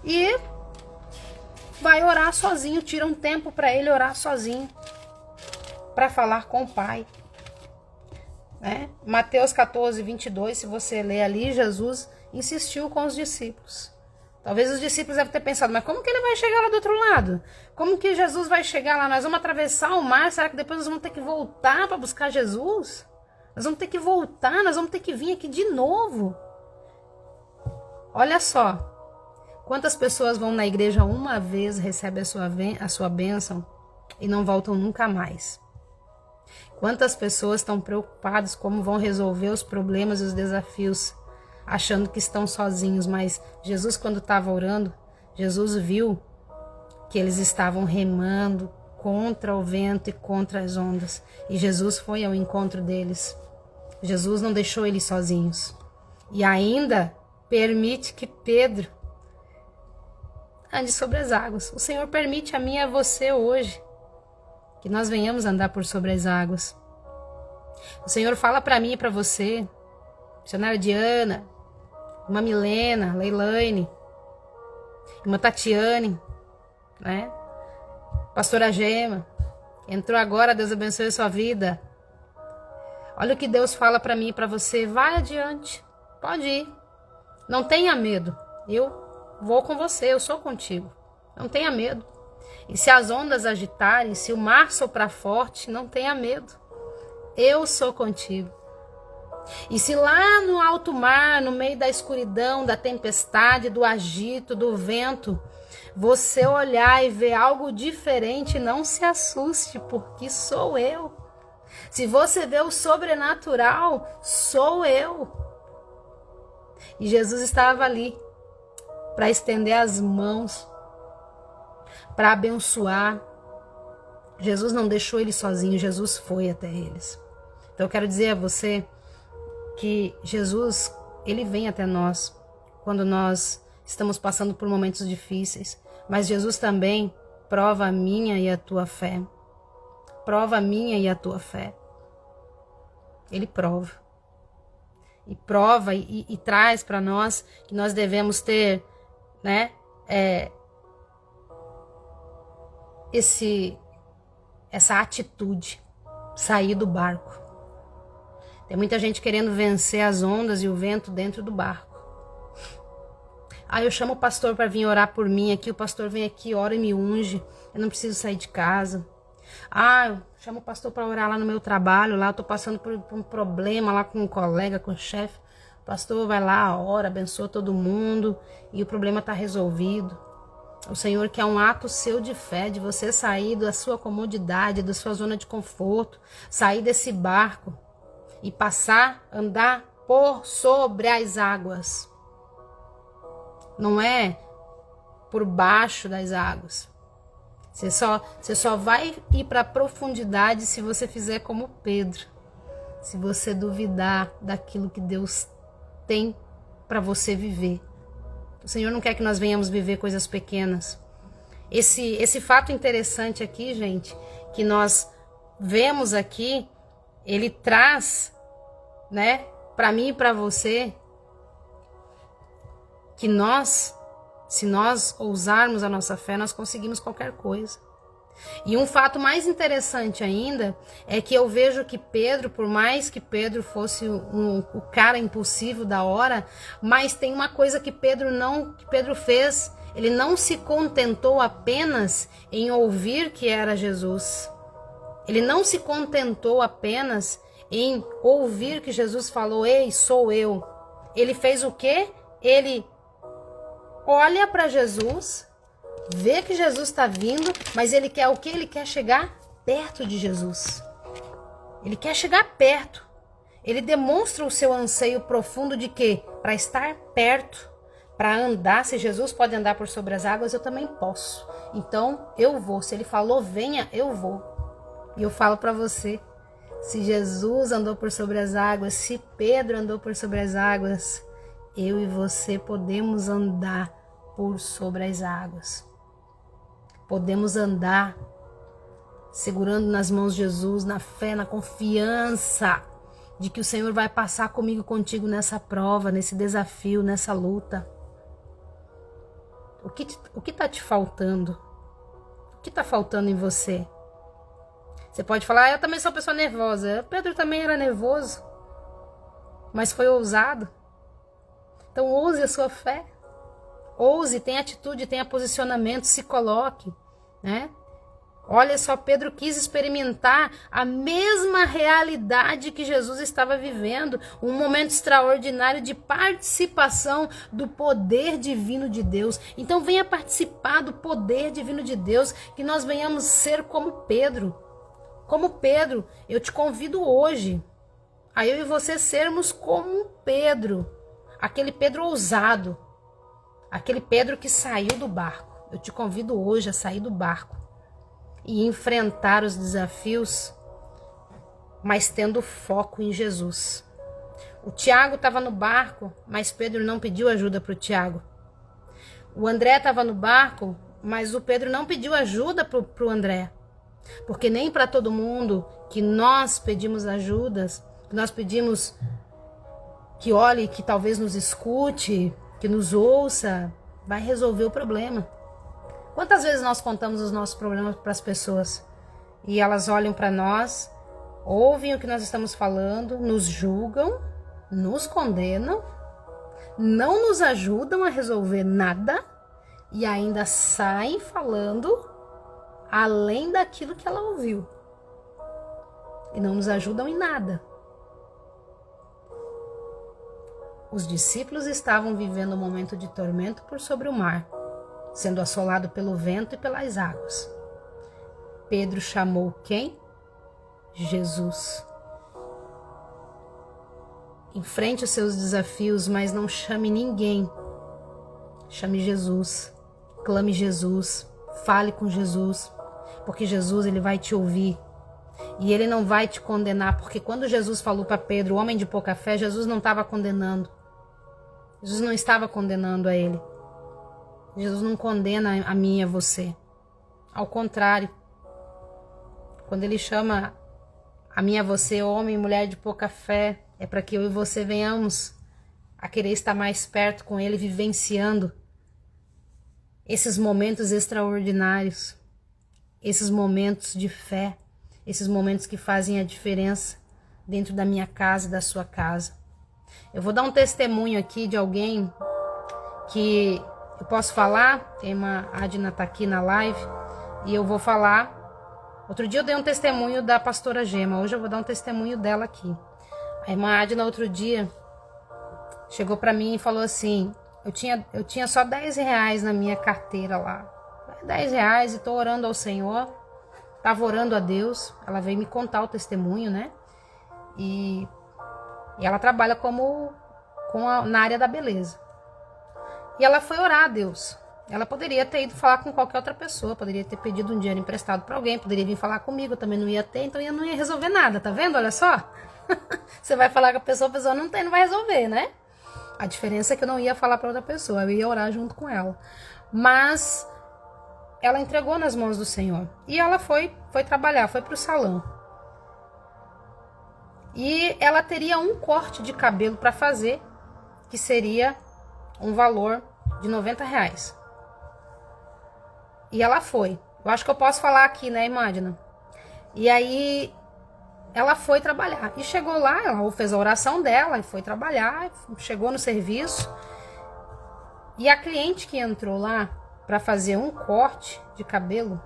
e vai orar sozinho, tira um tempo para ele orar sozinho, para falar com o Pai. Né? Mateus 14, 22, se você ler ali, Jesus insistiu com os discípulos. Talvez os discípulos devem ter pensado, mas como que ele vai chegar lá do outro lado? Como que Jesus vai chegar lá? Nós vamos atravessar o mar, será que depois nós vamos ter que voltar para buscar Jesus? Nós vamos ter que voltar, nós vamos ter que vir aqui de novo. Olha só, quantas pessoas vão na igreja uma vez, recebem a sua bênção e não voltam nunca mais. Quantas pessoas estão preocupadas como vão resolver os problemas e os desafios, achando que estão sozinhos, mas Jesus, quando estava orando, Jesus viu que eles estavam remando contra o vento e contra as ondas, e Jesus foi ao encontro deles. Jesus não deixou eles sozinhos, e ainda permite que Pedro ande sobre as águas. O Senhor permite a mim e a você hoje que nós venhamos andar por sobre as águas. O Senhor fala para mim e para você, missionária Diana, irmã Milena, Leilane, irmã Tatiane, né? Pastora Gema, entrou agora, Deus abençoe a sua vida. Olha o que Deus fala para mim e para você, vai adiante, pode ir, não tenha medo, eu vou com você, eu sou contigo, não tenha medo. E se as ondas agitarem, se o mar soprar forte, não tenha medo, eu sou contigo. E se lá no alto mar, no meio da escuridão, da tempestade, do agito, do vento, você olhar e ver algo diferente, não se assuste, porque sou eu. Se você vê o sobrenatural, sou eu. E Jesus estava ali para estender as mãos, para abençoar. Jesus não deixou eles sozinhos, Jesus foi até eles. Então eu quero dizer a você que Jesus, ele vem até nós quando nós estamos passando por momentos difíceis, mas Jesus também prova a minha e a tua fé. Prova a minha e a tua fé. Ele prova. E prova e traz para nós que nós devemos ter, né, essa atitude, sair do barco. Tem muita gente querendo vencer as ondas e o vento dentro do barco. Eu chamo o pastor para vir orar por mim aqui, o pastor vem aqui, ora e me unge, eu não preciso sair de casa. Eu chamo o pastor para orar lá no meu trabalho, lá eu tô passando por um problema lá com um colega, com o chefe. O pastor vai lá, ora, abençoa todo mundo e o problema está resolvido. O Senhor quer um ato seu de fé, de você sair da sua comodidade, da sua zona de conforto, sair desse barco e passar, andar por sobre as águas. Não é por baixo das águas. Você só vai ir para a profundidade se você fizer como Pedro. Se você duvidar daquilo que Deus tem para você viver. O Senhor não quer que nós venhamos viver coisas pequenas. Esse fato interessante aqui, gente, que nós vemos aqui, ele traz, né, para mim e para você, que se nós ousarmos a nossa fé, nós conseguimos qualquer coisa. E um fato mais interessante ainda é que eu vejo que Pedro, por mais que Pedro fosse o cara impulsivo da hora, mas tem uma coisa que Pedro fez, ele não se contentou apenas em ouvir que era Jesus. Ele não se contentou apenas em ouvir que Jesus falou, ei, sou eu. Ele fez o quê? Ele olha para Jesus, vê que Jesus está vindo, mas ele quer o quê? Ele quer chegar perto de Jesus. Ele quer chegar perto. Ele demonstra o seu anseio profundo de quê? para estar perto, para andar. Se Jesus pode andar por sobre as águas, eu também posso. Então eu vou. Se ele falou venha, eu vou. E eu falo para você, se Jesus andou por sobre as águas, se Pedro andou por sobre as águas, eu e você podemos andar por sobre as águas. Podemos andar segurando nas mãos de Jesus, na fé, na confiança de que o Senhor vai passar comigo e contigo nessa prova, nesse desafio, nessa luta. O que está te faltando? O que está faltando em você? Você pode falar, eu também sou uma pessoa nervosa. Pedro também era nervoso, mas foi ousado. Então ouse a sua fé. Ouse, tenha atitude, tenha posicionamento, se coloque, né? Olha só, Pedro quis experimentar a mesma realidade que Jesus estava vivendo, um momento extraordinário de participação do poder divino de Deus. Então venha participar do poder divino de Deus, que nós venhamos ser como Pedro. Como Pedro, eu te convido hoje a eu e você sermos como Pedro, aquele Pedro ousado, aquele Pedro que saiu do barco. Eu te convido hoje a sair do barco e enfrentar os desafios, mas tendo foco em Jesus. O Tiago estava no barco, mas Pedro não pediu ajuda para o Tiago. O André estava no barco, mas o Pedro não pediu ajuda para o André. Porque nem para todo mundo que nós pedimos ajudas, que nós pedimos que olhe, que talvez nos escute, que nos ouça, vai resolver o problema. Quantas vezes nós contamos os nossos problemas para as pessoas e elas olham para nós, ouvem o que nós estamos falando, nos julgam, nos condenam, não nos ajudam a resolver nada e ainda saem falando além daquilo que ela ouviu e não nos ajudam em nada. Os discípulos estavam vivendo um momento de tormento por sobre o mar, sendo assolado pelo vento e pelas águas. Pedro chamou quem? Jesus. Enfrente os seus desafios, mas não chame ninguém. Chame Jesus, clame Jesus, fale com Jesus, porque Jesus ele vai te ouvir e ele não vai te condenar, porque quando Jesus falou para Pedro, o homem de pouca fé, Jesus não estava condenando. Jesus não estava condenando a ele. Jesus não condena a mim e a você. Ao contrário, quando ele chama a mim e a você, homem e mulher de pouca fé, é para que eu e você venhamos a querer estar mais perto com ele, vivenciando esses momentos extraordinários, esses momentos de fé, esses momentos que fazem a diferença dentro da minha casa e da sua casa. Eu vou dar um testemunho aqui de alguém que eu posso falar. Tem uma Adna tá aqui na live e eu vou falar. Outro dia eu dei um testemunho da pastora Gema, hoje eu vou dar um testemunho dela aqui. A irmã Adna outro dia chegou para mim e falou assim, eu tinha só 10 reais na minha carteira lá. 10 reais e tô orando ao Senhor. Tava orando a Deus. Ela veio me contar o testemunho, né? E ela trabalha na área da beleza. E ela foi orar a Deus. Ela poderia ter ido falar com qualquer outra pessoa. Poderia ter pedido um dinheiro emprestado para alguém. Poderia vir falar comigo. Eu também não ia ter. Então eu não ia resolver nada. Tá vendo? Olha só. Você vai falar com a pessoa não tem, não vai resolver, né? A diferença é que eu não ia falar para outra pessoa. Eu ia orar junto com ela. Mas ela entregou nas mãos do Senhor. E ela foi trabalhar, foi para o salão. E ela teria um corte de cabelo para fazer, que seria um valor de 90 reais. E ela foi. Eu acho que eu posso falar aqui, né, irmã Adna? E aí ela foi trabalhar. E chegou lá, ela fez a oração dela e foi trabalhar, chegou no serviço. E a cliente que entrou lá para fazer um corte de cabelo,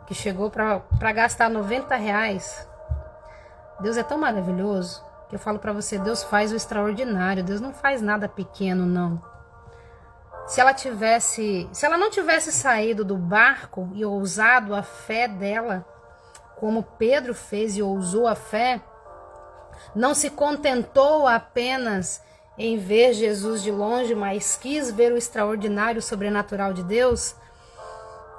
que chegou para gastar 90 reais. Deus é tão maravilhoso que eu falo para você, Deus faz o extraordinário. Deus não faz nada pequeno, não. Se ela não tivesse saído do barco e ousado a fé dela, como Pedro fez e ousou a fé, não se contentou apenas em ver Jesus de longe, mas quis ver o extraordinário, o sobrenatural de Deus,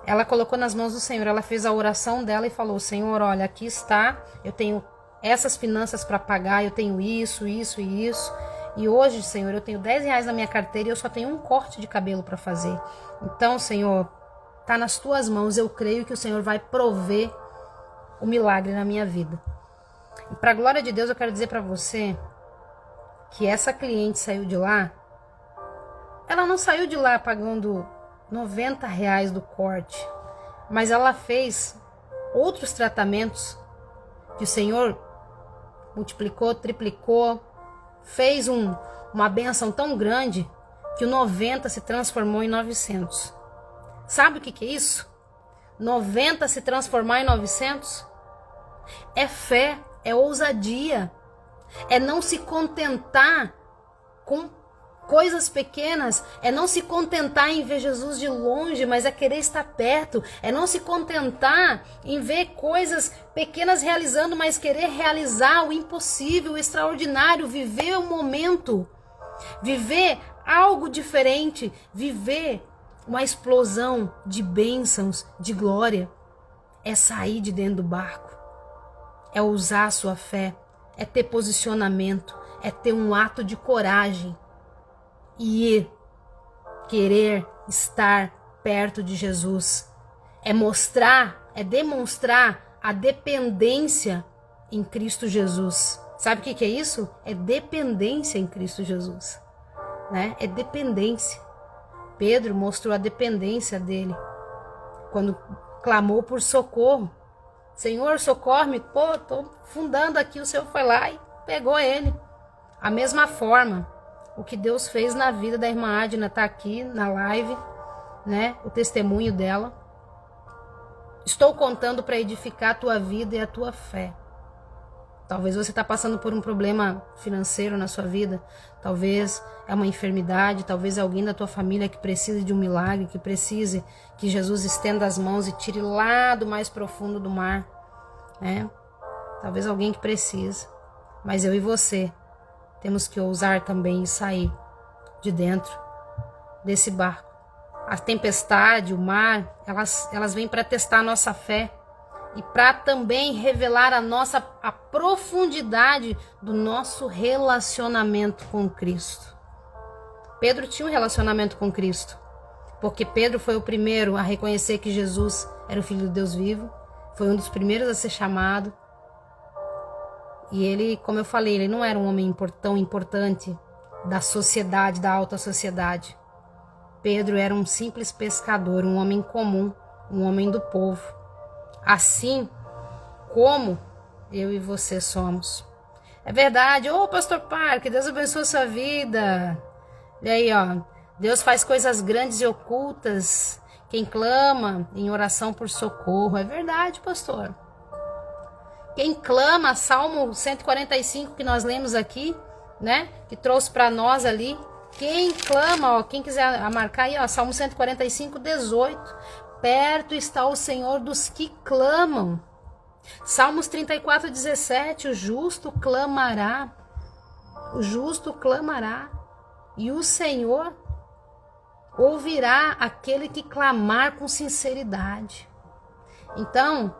ela colocou nas mãos do Senhor, ela fez a oração dela e falou: Senhor, olha, aqui está, eu tenho essas finanças para pagar, eu tenho isso, isso e isso, e hoje, Senhor, eu tenho R$10 na minha carteira e eu só tenho um corte de cabelo para fazer. Então, Senhor, está nas tuas mãos, eu creio que o Senhor vai prover o milagre na minha vida. E para a glória de Deus, eu quero dizer para você que essa cliente saiu de lá, ela não saiu de lá pagando R$90 do corte, mas ela fez outros tratamentos que o Senhor multiplicou, triplicou, fez uma bênção tão grande que o 90 se transformou em 900. Sabe o que é isso? 90 se transformar em 900? É fé, é ousadia, é não se contentar com coisas pequenas, é não se contentar em ver Jesus de longe, mas é querer estar perto, é não se contentar em ver coisas pequenas realizando, mas querer realizar o impossível, o extraordinário, viver o momento, viver algo diferente, viver uma explosão de bênçãos, de glória. É sair de dentro do barco, é usar a sua fé, é ter posicionamento, é ter um ato de coragem e querer estar perto de Jesus. É mostrar, é demonstrar a dependência em Cristo Jesus. Sabe o que é isso? É dependência em Cristo Jesus, né? É dependência. Pedro mostrou a dependência dele quando clamou por socorro. Senhor, socorre-me. Pô, tô fundando aqui. O Senhor foi lá e pegou ele. A mesma forma, o que Deus fez na vida da irmã Adna está aqui na live, né? O testemunho dela. Estou contando para edificar a tua vida e a tua fé. Talvez você está passando por um problema financeiro na sua vida. Talvez é uma enfermidade. Talvez é alguém da tua família que precise de um milagre, que precise que Jesus estenda as mãos e tire lá do mais profundo do mar, né? Talvez alguém que precisa. Mas eu e você temos que ousar também e sair de dentro desse barco. A tempestade, o mar, elas vêm para testar a nossa fé e para também revelar a profundidade do nosso relacionamento com Cristo. Pedro tinha um relacionamento com Cristo, porque Pedro foi o primeiro a reconhecer que Jesus era o Filho de Deus vivo, foi um dos primeiros a ser chamado. E ele, como eu falei, ele não era um homem tão importante da sociedade, da alta sociedade. Pedro era um simples pescador, um homem comum, um homem do povo. Assim como eu e você somos. É verdade. Ô, pastor Parque, Deus abençoe a sua vida. E aí, ó, Deus faz coisas grandes e ocultas. Quem clama em oração por socorro. É verdade, pastor. Quem clama, Salmo 145 que nós lemos aqui, né? Que trouxe para nós ali. Quem clama, ó, quem quiser marcar aí, ó, Salmo 145, 18. Perto está o Senhor dos que clamam. Salmos 34, 17. O justo clamará. O justo clamará. E o Senhor ouvirá aquele que clamar com sinceridade. Então,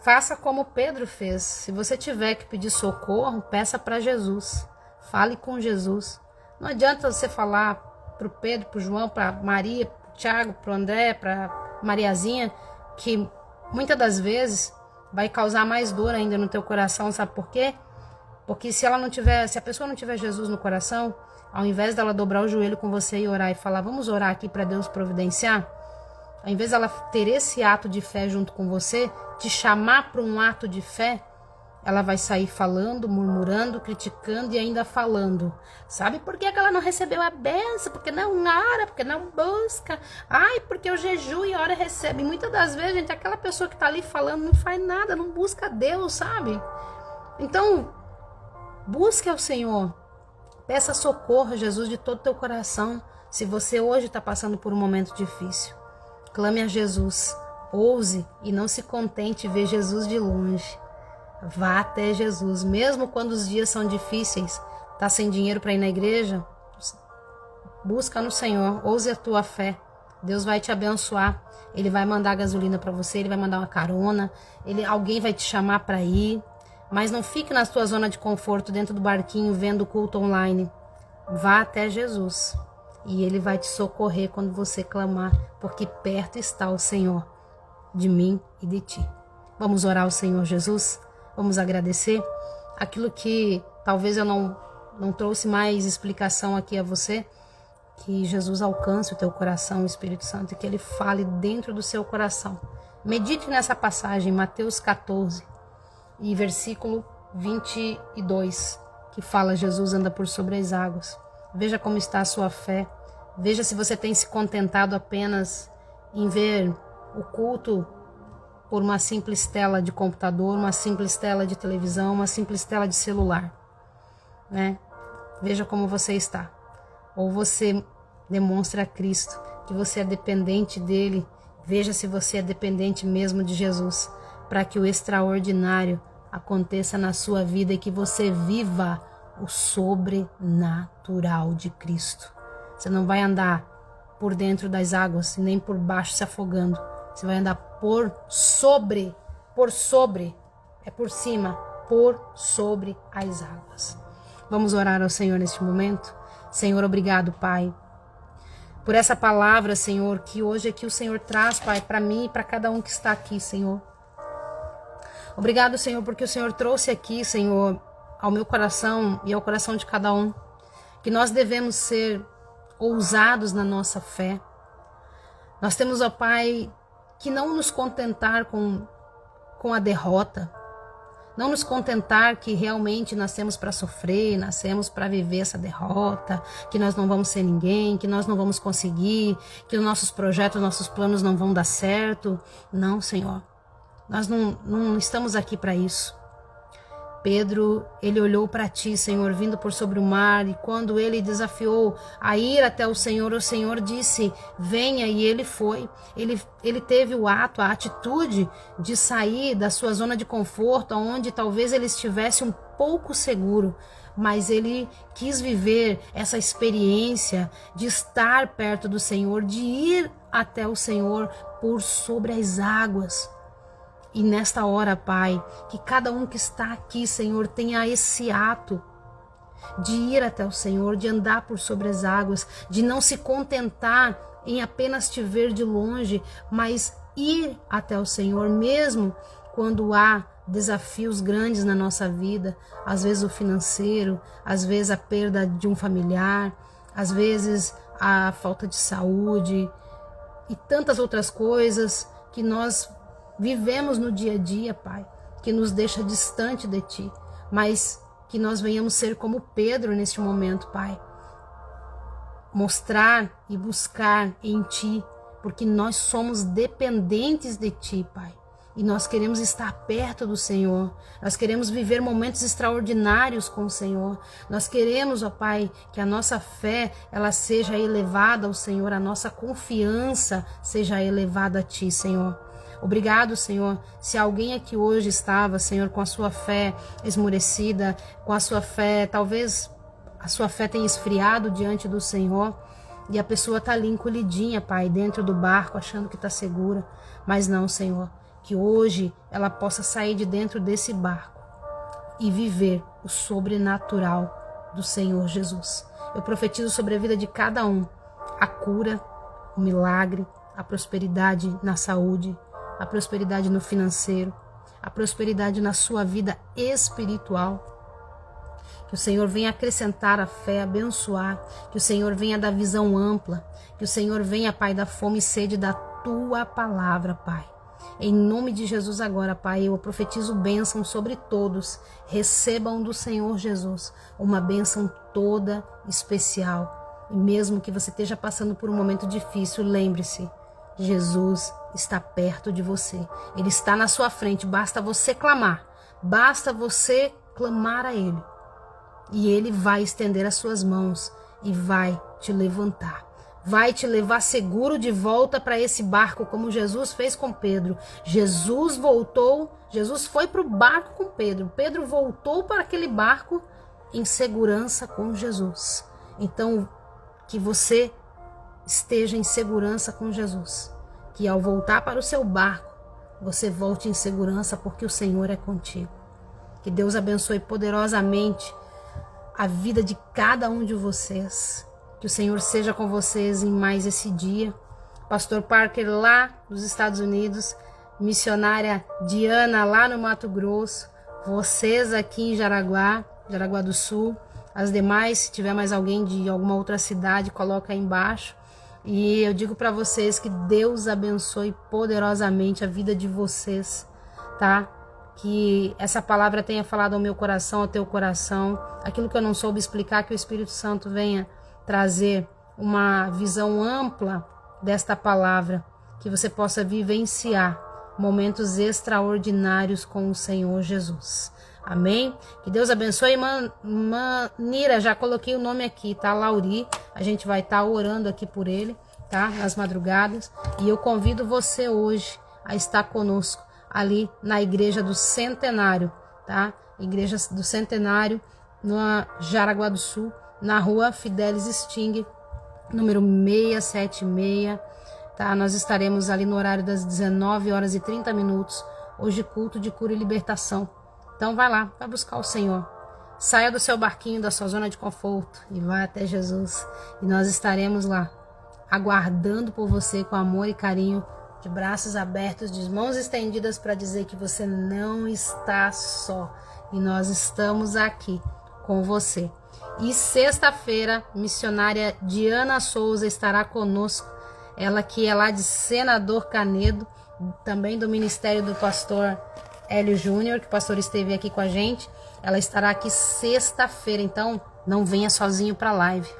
faça como Pedro fez. Se você tiver que pedir socorro, peça para Jesus. Fale com Jesus. Não adianta você falar para o Pedro, para o João, para Maria, para o Tiago, para o André, para Mariazinha, que muitas das vezes vai causar mais dor ainda no teu coração. Sabe por quê? Porque se a pessoa não tiver Jesus no coração, ao invés dela dobrar o joelho com você e orar e falar, vamos orar aqui para Deus providenciar, ao invés dela ter esse ato de fé junto com você, te chamar para um ato de fé, ela vai sair falando, murmurando, criticando e ainda falando. Sabe por que ela não recebeu a bênção? Porque não ora, porque não busca. Ai, porque eu jejuo e ora e recebe. E muitas das vezes, gente, aquela pessoa que está ali falando não faz nada, não busca Deus, sabe? Então, busque ao Senhor. Peça socorro a Jesus de todo o teu coração. Se você hoje está passando por um momento difícil, clame a Jesus. Ouse e não se contente ver Jesus de longe. Vá até Jesus, mesmo quando os dias são difíceis. Tá sem dinheiro para ir na igreja? Busca no Senhor, ouse a tua fé. Deus vai te abençoar. Ele vai mandar gasolina para você, ele vai mandar uma carona, alguém vai te chamar para ir. Mas não fique na sua zona de conforto dentro do barquinho vendo o culto online. Vá até Jesus e ele vai te socorrer quando você clamar, porque perto está o Senhor de mim e de ti. Vamos orar ao Senhor Jesus? Vamos agradecer aquilo que talvez eu não trouxe mais explicação aqui a você. Que Jesus alcance o teu coração, o Espírito Santo, e que ele fale dentro do seu coração. Medite nessa passagem, Mateus 14 e versículo 22, que fala: Jesus anda por sobre as águas. Veja como está a sua fé. Veja se você tem se contentado apenas em ver o culto por uma simples tela de computador, uma simples tela de televisão, uma simples tela de celular, né? Veja como você está. Ou você demonstra a Cristo que você é dependente dele. Veja se você é dependente mesmo de Jesus, para que o extraordinário aconteça na sua vida e que você viva o sobrenatural de Cristo. Você não vai andar por dentro das águas, nem por baixo se afogando. Você vai andar por sobre, é por cima, por sobre as águas. Vamos orar ao Senhor neste momento? Senhor, obrigado, Pai, por essa palavra, Senhor, que hoje aqui o Senhor traz, Pai, para mim e para cada um que está aqui, Senhor. Obrigado, Senhor, porque o Senhor trouxe aqui, Senhor, ao meu coração e ao coração de cada um, que nós devemos ser ousados na nossa fé. Nós temos, ó Pai, que não nos contentar com a derrota, não nos contentar que realmente nascemos para sofrer, nascemos para viver essa derrota, que nós não vamos ser ninguém, que nós não vamos conseguir, que os nossos projetos, nossos planos não vão dar certo. Não, Senhor, nós não estamos aqui para isso. Pedro, ele olhou para ti, Senhor, vindo por sobre o mar, e quando ele desafiou a ir até o Senhor disse: venha, e ele foi. Ele teve o ato, a atitude de sair da sua zona de conforto, onde talvez ele estivesse um pouco seguro, mas ele quis viver essa experiência de estar perto do Senhor, de ir até o Senhor por sobre as águas. E nesta hora, Pai, que cada um que está aqui, Senhor, tenha esse ato de ir até o Senhor, de andar por sobre as águas, de não se contentar em apenas te ver de longe, mas ir até o Senhor, mesmo quando há desafios grandes na nossa vida, às vezes o financeiro, às vezes a perda de um familiar, às vezes a falta de saúde e tantas outras coisas que nós vivemos no dia a dia, Pai, que nos deixa distante de Ti, mas que nós venhamos ser como Pedro neste momento, Pai. Mostrar e buscar em Ti, porque nós somos dependentes de Ti, Pai. E nós queremos estar perto do Senhor. Nós queremos viver momentos extraordinários com o Senhor. Nós queremos, ó Pai, que a nossa fé ela seja elevada ao Senhor, a nossa confiança seja elevada a Ti, Senhor. Obrigado, Senhor. Se alguém aqui hoje estava, Senhor, com a sua fé esmorecida, com a sua fé, talvez a sua fé tenha esfriado diante do Senhor, e a pessoa está ali encolhidinha, Pai, dentro do barco, achando que está segura. Mas não, Senhor, que hoje ela possa sair de dentro desse barco e viver o sobrenatural do Senhor Jesus. Eu profetizo sobre a vida de cada um a cura, o milagre, a prosperidade na saúde, a prosperidade no financeiro, a prosperidade na sua vida espiritual. Que o Senhor venha acrescentar a fé, abençoar, que o Senhor venha dar visão ampla, que o Senhor venha, Pai, da fome e sede da Tua palavra, Pai. Em nome de Jesus agora, Pai, eu profetizo bênção sobre todos. Recebam do Senhor Jesus uma bênção toda especial. E mesmo que você esteja passando por um momento difícil, lembre-se, Jesus está perto de você. Ele está na sua frente. Basta você clamar. Basta você clamar a Ele. E Ele vai estender as suas mãos e vai te levantar. Vai te levar seguro de volta para esse barco, como Jesus fez com Pedro. Jesus foi para o barco com Pedro. Pedro voltou para aquele barco em segurança com Jesus. Então, que você esteja em segurança com Jesus. Que ao voltar para o seu barco, você volte em segurança, porque o Senhor é contigo. Que Deus abençoe poderosamente a vida de cada um de vocês. Que o Senhor seja com vocês em mais esse dia. Pastor Parker lá nos Estados Unidos, missionária Diana lá no Mato Grosso, vocês aqui em Jaraguá do Sul, as demais, se tiver mais alguém de alguma outra cidade, coloca aí embaixo. E eu digo para vocês que Deus abençoe poderosamente a vida de vocês, tá? Que essa palavra tenha falado ao meu coração, ao teu coração, aquilo que eu não soube explicar, que o Espírito Santo venha trazer uma visão ampla desta palavra, que você possa vivenciar momentos extraordinários com o Senhor Jesus. Amém? Que Deus abençoe. Manira, já coloquei o nome aqui, tá? Lauri, a gente vai estar orando aqui por ele, tá? Nas madrugadas. E eu convido você hoje a estar conosco ali na Igreja do Centenário, tá? Igreja do Centenário, no Jaraguá do Sul, na rua Fidelis Sting, número 676, tá? Nós estaremos ali no horário das 19h30, hoje culto de cura e libertação. Então vai lá, vai buscar o Senhor. Saia do seu barquinho, da sua zona de conforto e vai até Jesus. E nós estaremos lá, aguardando por você com amor e carinho, de braços abertos, de mãos estendidas, para dizer que você não está só. E nós estamos aqui com você. E sexta-feira, missionária Diana Souza estará conosco. Ela que é lá de Senador Canedo, também do ministério do pastor Hélio Júnior, que o pastor esteve aqui com a gente. Ela estará aqui sexta-feira, então não venha sozinho para a live.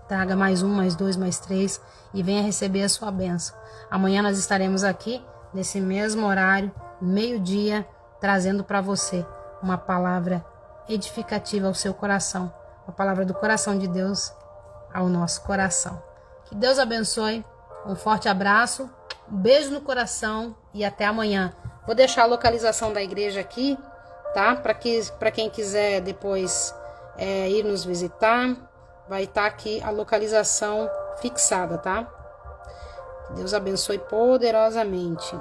Traga mais um, mais dois, mais três e venha receber a sua bênção. Amanhã nós estaremos aqui, nesse mesmo horário, meio-dia, trazendo para você uma palavra edificativa ao seu coração. A palavra do coração de Deus ao nosso coração. Que Deus abençoe. Um forte abraço, um beijo no coração e até amanhã. Vou deixar a localização da igreja aqui, tá? Para quem quiser depois ir nos visitar, vai estar aqui a localização fixada, tá? Deus abençoe poderosamente.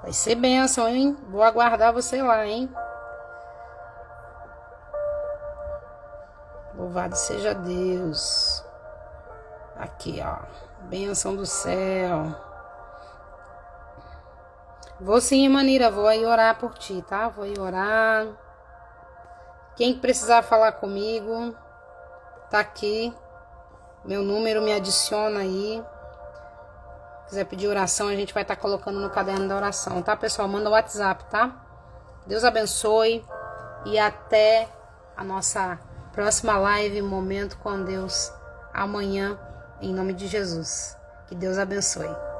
Vai ser bênção, hein? Vou aguardar você lá, hein? Louvado seja Deus. Aqui, ó. Bênção do céu. Vou sim, Manira, vou aí orar por ti, tá? Vou aí orar. Quem precisar falar comigo, tá aqui. Meu número, me adiciona aí. Se quiser pedir oração, a gente vai estar colocando no caderno da oração, tá, pessoal? Manda o WhatsApp, tá? Deus abençoe e até a nossa próxima live, Momento com Deus, amanhã, em nome de Jesus. Que Deus abençoe.